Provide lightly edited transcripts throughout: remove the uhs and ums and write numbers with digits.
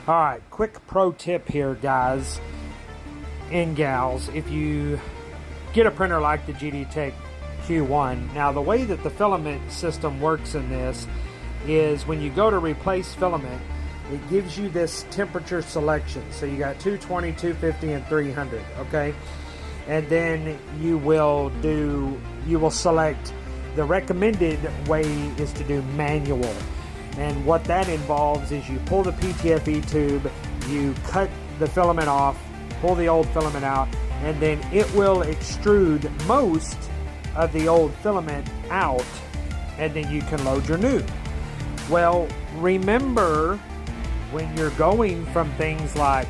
Alright, quick pro tip here, guys and gals. If you get a printer like the GD Tech Q1, now the way that the filament system works in this is when you go to replace filament, it gives you this temperature selection. So you got 220, 250, and 300, okay? And then you will select, the recommended way is to do manual. And what that involves is you pull the PTFE tube, you cut the filament off, pull the old filament out, and then it will extrude most of the old filament out, and then you can load your new. Well, remember, when you're going from things like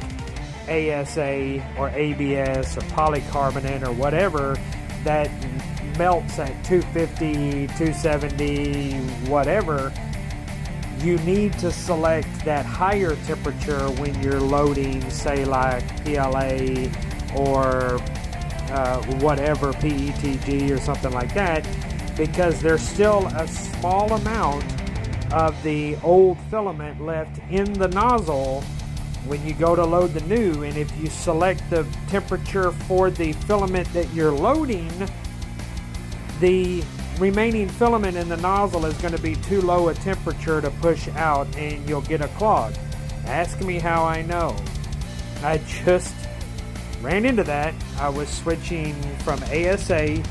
ASA or ABS or polycarbonate or whatever that melts at 250, 270, whatever, you need to select that higher temperature when you're loading, say like PLA or whatever, PETG or something like that, because there's still a small amount of the old filament left in the nozzle when you go to load the new. And if you select the temperature for the filament that you're loading, the remaining filament in the nozzle is going to be too low a temperature to push out, and you'll get a clog. Ask me how I know. I just ran into that. I was switching from ASA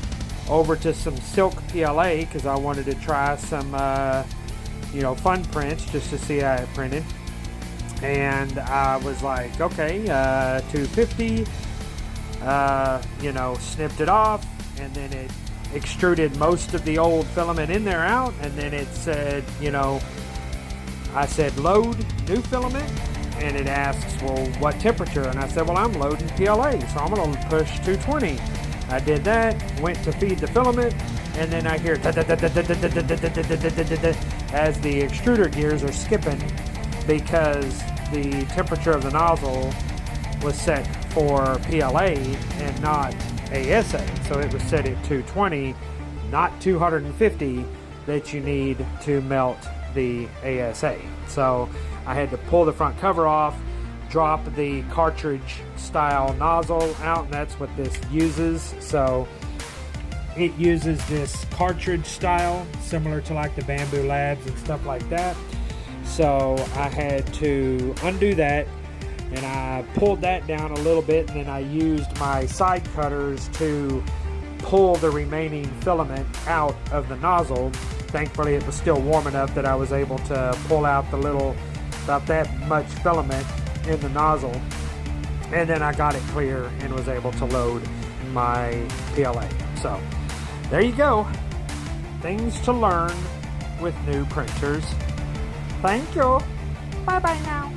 over to some silk PLA because I wanted to try some fun prints just to see how it printed. And I was like, okay, 250, snipped it off, and then it extruded most of the old filament in there out, and then it said, I said load new filament, and it asks, well, what temperature? And I said, well, I'm loading PLA, so I'm going to push 220. I did that, went to feed the filament, and then I hear as the extruder gears are skipping because the temperature of the nozzle was set for PLA and not ASA. So it was set at 220, not 250 that you need to melt the ASA. So I had to pull the front cover off, drop the cartridge style nozzle out, and that's what this uses. So it uses this cartridge style similar to like the Bamboo Labs and stuff like that. So I had to undo that, and I pulled that down a little bit, and then I used my side cutters to pull the remaining filament out of the nozzle. Thankfully it was still warm enough that I was able to pull out the little, about that much filament in the nozzle, and then I got it clear and was able to load my PLA. So there you go, things to learn with new printers. Thank you. Bye bye now.